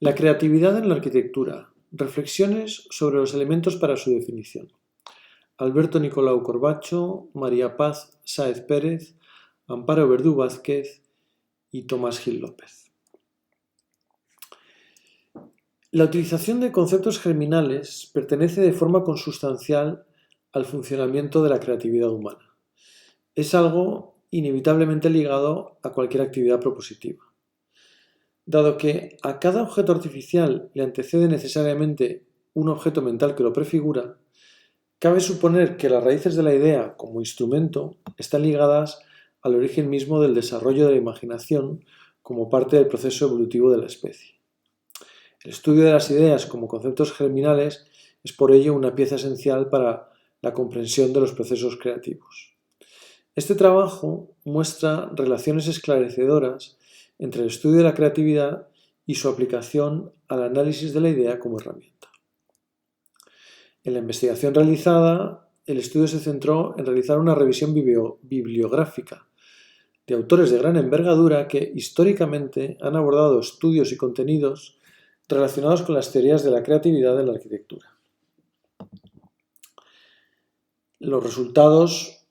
La creatividad en la arquitectura. Reflexiones sobre los elementos para su definición. Alberto Nicolau Corbacho, María Paz Sáez Pérez, Amparo Verdú Vázquez y Tomás Gil López. La utilización de conceptos germinales pertenece de forma consustancial al funcionamiento de la creatividad humana. Es algo inevitablemente ligado a cualquier actividad propositiva. Dado que a cada objeto artificial le antecede necesariamente un objeto mental que lo prefigura, cabe suponer que las raíces de la idea como instrumento están ligadas al origen mismo del desarrollo de la imaginación como parte del proceso evolutivo de la especie. El estudio de las ideas como conceptos germinales es por ello una pieza esencial para la comprensión de los procesos creativos. Este trabajo muestra relaciones esclarecedoras entre el estudio de la creatividad y su aplicación al análisis de la idea como herramienta. En la investigación realizada, el estudio se centró en realizar una revisión bibliográfica de autores de gran envergadura que históricamente han abordado estudios y contenidos relacionados con las teorías de la creatividad en la arquitectura. Los resultados,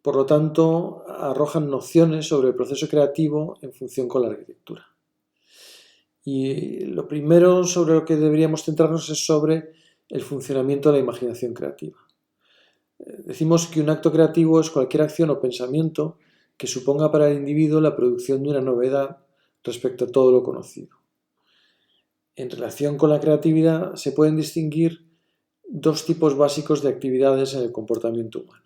por lo tanto, arrojan nociones sobre el proceso creativo en función con la arquitectura. Y lo primero sobre lo que deberíamos centrarnos es sobre el funcionamiento de la imaginación creativa. Decimos que un acto creativo es cualquier acción o pensamiento que suponga para el individuo la producción de una novedad respecto a todo lo conocido. En relación con la creatividad se pueden distinguir dos tipos básicos de actividades en el comportamiento humano.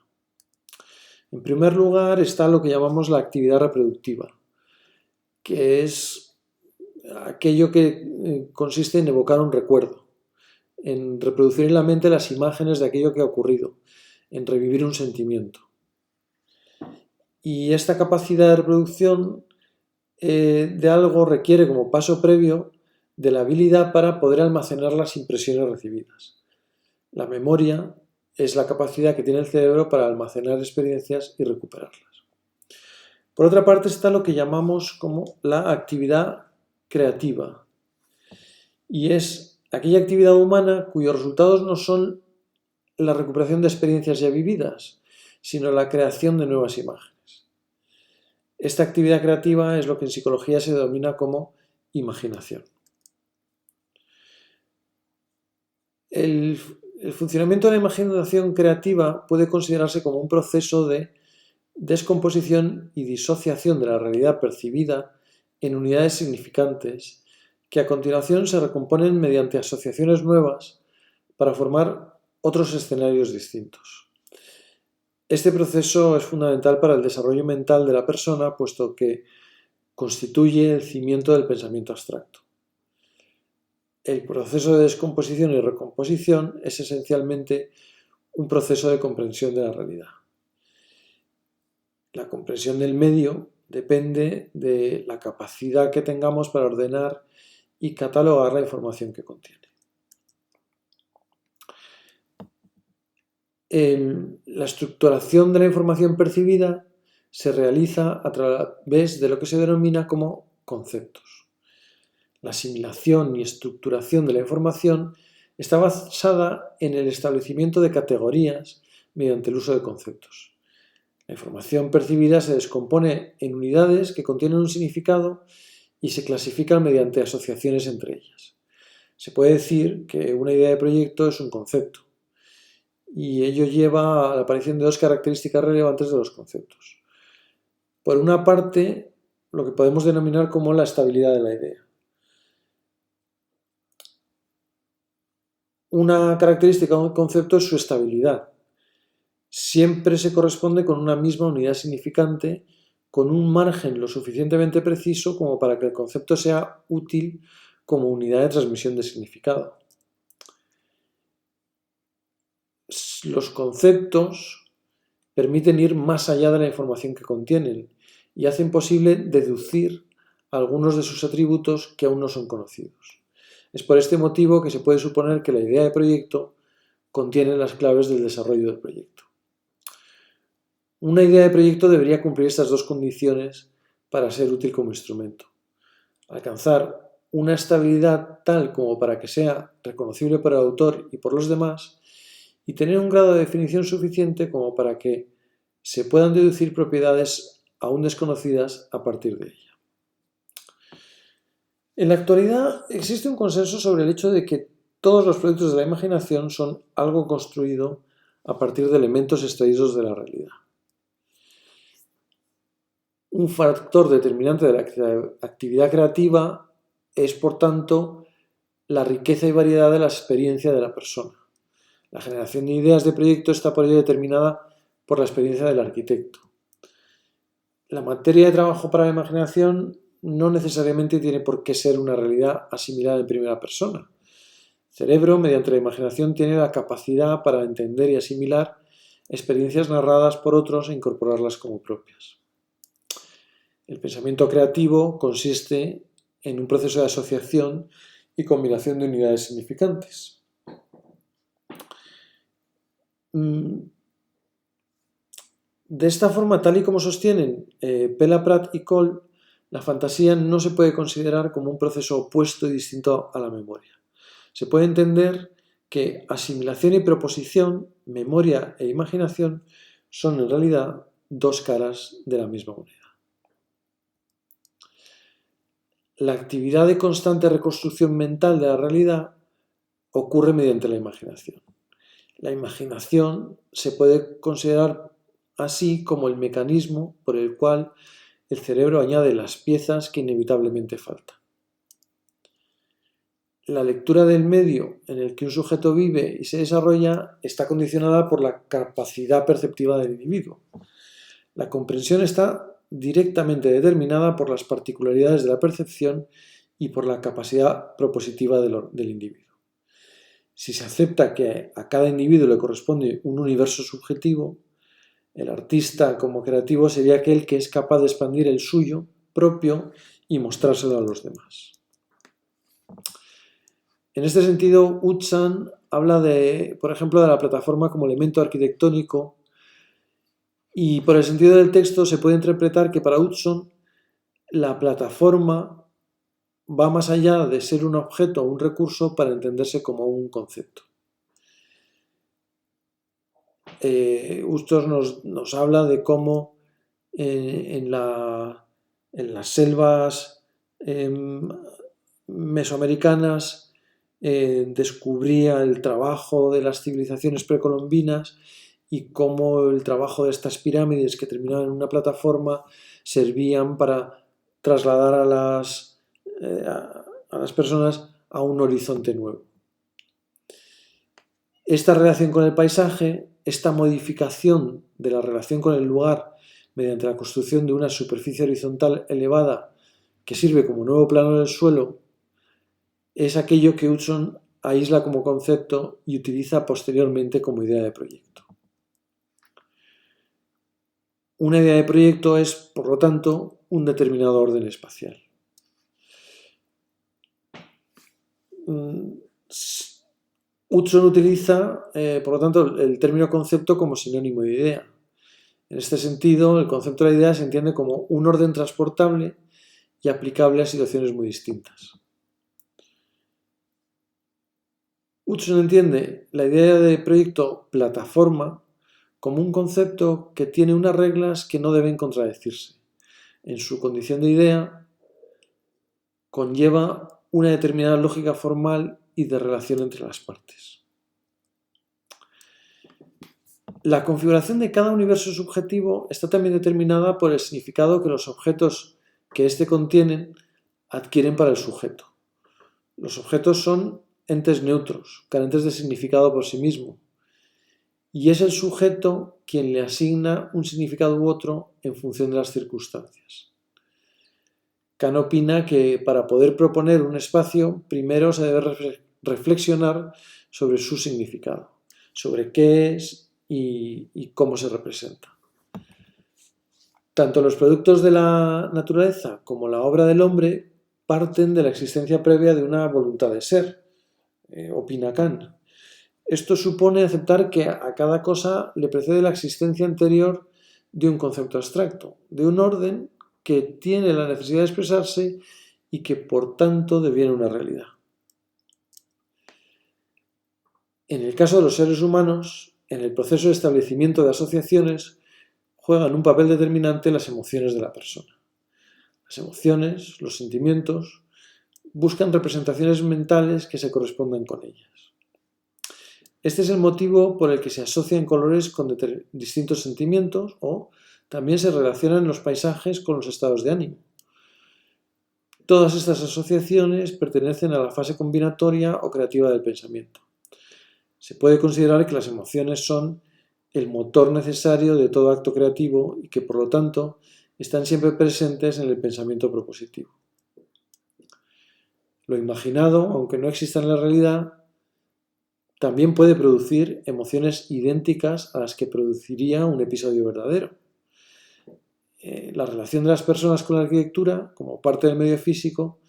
En primer lugar está lo que llamamos la actividad reproductiva, que es aquello que consiste en evocar un recuerdo, en reproducir en la mente las imágenes de aquello que ha ocurrido, en revivir un sentimiento. Y esta capacidad de reproducción de algo requiere como paso previo de la habilidad para poder almacenar las impresiones recibidas. La memoria es la capacidad que tiene el cerebro para almacenar experiencias y recuperarlas. Por otra parte está lo que llamamos como la actividad creativa, y es aquella actividad humana cuyos resultados no son la recuperación de experiencias ya vividas, sino la creación de nuevas imágenes. Esta actividad creativa es lo que en psicología se denomina como imaginación. El funcionamiento de la imaginación creativa puede considerarse como un proceso de descomposición y disociación de la realidad percibida en unidades significantes que a continuación se recomponen mediante asociaciones nuevas para formar otros escenarios distintos. Este proceso es fundamental para el desarrollo mental de la persona, puesto que constituye el cimiento del pensamiento abstracto. El proceso de descomposición y recomposición es esencialmente un proceso de comprensión de la realidad. La comprensión del medio depende de la capacidad que tengamos para ordenar y catalogar la información que contiene. La estructuración de la información percibida se realiza a través de lo que se denomina como conceptos. La asimilación y estructuración de la información está basada en el establecimiento de categorías mediante el uso de conceptos. La información percibida se descompone en unidades que contienen un significado y se clasifican mediante asociaciones entre ellas. Se puede decir que una idea de proyecto es un concepto, y ello lleva a la aparición de dos características relevantes de los conceptos. Por una parte, lo que podemos denominar como la estabilidad de la idea. Una característica de un concepto es su estabilidad. Siempre se corresponde con una misma unidad significante, con un margen lo suficientemente preciso como para que el concepto sea útil como unidad de transmisión de significado. Los conceptos permiten ir más allá de la información que contienen y hacen posible deducir algunos de sus atributos que aún no son conocidos. Es por este motivo que se puede suponer que la idea de proyecto contiene las claves del desarrollo del proyecto. Una idea de proyecto debería cumplir estas dos condiciones para ser útil como instrumento. Alcanzar una estabilidad tal como para que sea reconocible por el autor y por los demás, y tener un grado de definición suficiente como para que se puedan deducir propiedades aún desconocidas a partir de ella. En la actualidad existe un consenso sobre el hecho de que todos los productos de la imaginación son algo construido a partir de elementos extraídos de la realidad. Un factor determinante de la actividad creativa es, por tanto, la riqueza y variedad de la experiencia de la persona. La generación de ideas de proyecto está por ello determinada por la experiencia del arquitecto. La materia de trabajo para la imaginación no necesariamente tiene por qué ser una realidad asimilada en primera persona. El cerebro, mediante la imaginación, tiene la capacidad para entender y asimilar experiencias narradas por otros e incorporarlas como propias. El pensamiento creativo consiste en un proceso de asociación y combinación de unidades significantes. De esta forma, tal y como sostienen Pella, Pratt y Cole, la fantasía no se puede considerar como un proceso opuesto y distinto a la memoria. Se puede entender que asimilación y proposición, memoria e imaginación son en realidad dos caras de la misma moneda. La actividad de constante reconstrucción mental de la realidad ocurre mediante la imaginación. La imaginación se puede considerar así como el mecanismo por el cual el cerebro añade las piezas que inevitablemente faltan. La lectura del medio en el que un sujeto vive y se desarrolla está condicionada por la capacidad perceptiva del individuo. La comprensión está directamente determinada por las particularidades de la percepción y por la capacidad propositiva del individuo. Si se acepta que a cada individuo le corresponde un universo subjetivo, el artista como creativo sería aquel que es capaz de expandir el suyo propio y mostrárselo a los demás. En este sentido, Hudson habla por ejemplo, de la plataforma como elemento arquitectónico, y por el sentido del texto se puede interpretar que para Hudson la plataforma va más allá de ser un objeto o un recurso para entenderse como un concepto. Hudson nos habla de cómo en las selvas mesoamericanas descubría el trabajo de las civilizaciones precolombinas y cómo el trabajo de estas pirámides que terminaban en una plataforma servían para trasladar a las personas a un horizonte nuevo. Esta relación con el paisaje, esta modificación de la relación con el lugar mediante la construcción de una superficie horizontal elevada que sirve como nuevo plano del suelo, es aquello que Hudson aísla como concepto y utiliza posteriormente como idea de proyecto. Una idea de proyecto es, por lo tanto, un determinado orden espacial. Hudson utiliza, por lo tanto, el término concepto como sinónimo de idea. En este sentido, el concepto de la idea se entiende como un orden transportable y aplicable a situaciones muy distintas. Hudson entiende la idea de proyecto plataforma como un concepto que tiene unas reglas que no deben contradecirse. En su condición de idea, conlleva una determinada lógica formal y de relación entre las partes. La configuración de cada universo subjetivo está también determinada por el significado que los objetos que éste contienen adquieren para el sujeto. Los objetos son entes neutros, carentes de significado por sí mismo, y es el sujeto quien le asigna un significado u otro en función de las circunstancias. Kant opina que para poder proponer un espacio, primero se debe reflexionar sobre su significado, sobre qué es y cómo se representa. Tanto los productos de la naturaleza como la obra del hombre parten de la existencia previa de una voluntad de ser, opina Kant. Esto supone aceptar que a cada cosa le precede la existencia anterior de un concepto abstracto, de un orden que tiene la necesidad de expresarse y que por tanto deviene una realidad. En el caso de los seres humanos, en el proceso de establecimiento de asociaciones, juegan un papel determinante las emociones de la persona. Las emociones, los sentimientos, buscan representaciones mentales que se correspondan con ellas. Este es el motivo por el que se asocian colores con distintos sentimientos o también se relacionan los paisajes con los estados de ánimo. Todas estas asociaciones pertenecen a la fase combinatoria o creativa del pensamiento. Se puede considerar que las emociones son el motor necesario de todo acto creativo y que por lo tanto están siempre presentes en el pensamiento propositivo. Lo imaginado, aunque no exista en la realidad, también puede producir emociones idénticas a las que produciría un episodio verdadero. La relación de las personas con la arquitectura, como parte del medio físico,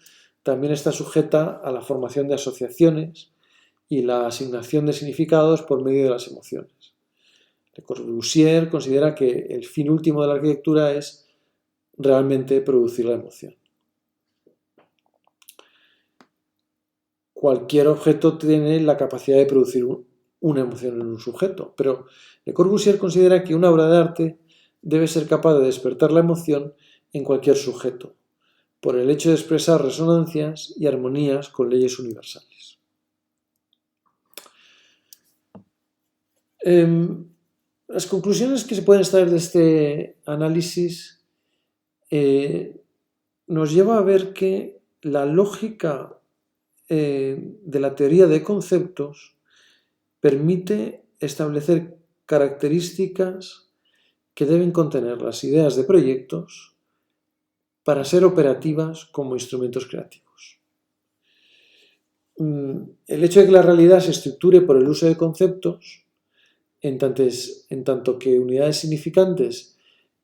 también está sujeta a la formación de asociaciones y la asignación de significados por medio de las emociones. Le Corbusier considera que el fin último de la arquitectura es realmente producir la emoción. Cualquier objeto tiene la capacidad de producir una emoción en un sujeto, pero Le Corbusier considera que una obra de arte debe ser capaz de despertar la emoción en cualquier sujeto, por el hecho de expresar resonancias y armonías con leyes universales. Las conclusiones que se pueden extraer de este análisis nos lleva a ver que la lógica de la teoría de conceptos permite establecer características que deben contener las ideas de proyectos para ser operativas como instrumentos creativos. El hecho de que la realidad se estructure por el uso de conceptos, en tanto que unidades significantes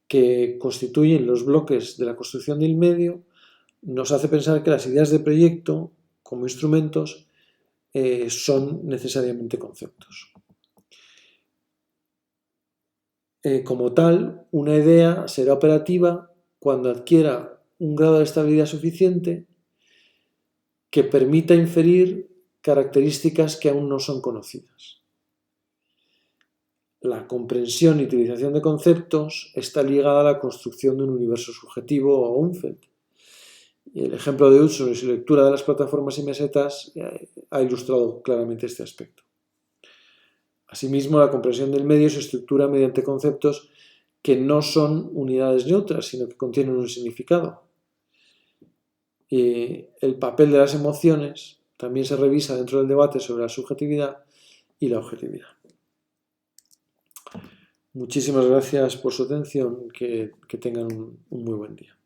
que constituyen los bloques de la construcción del medio, nos hace pensar que las ideas de proyecto como instrumentos son necesariamente conceptos. Como tal, una idea será operativa cuando adquiera un grado de estabilidad suficiente que permita inferir características que aún no son conocidas. La comprensión y utilización de conceptos está ligada a la construcción de un universo subjetivo o Umfeld. Y el ejemplo de Hudson y su lectura de las plataformas y mesetas ha ilustrado claramente este aspecto. Asimismo, la comprensión del medio se estructura mediante conceptos que no son unidades neutras, sino que contienen un significado. Y el papel de las emociones también se revisa dentro del debate sobre la subjetividad y la objetividad. Muchísimas gracias por su atención, que tengan un muy buen día.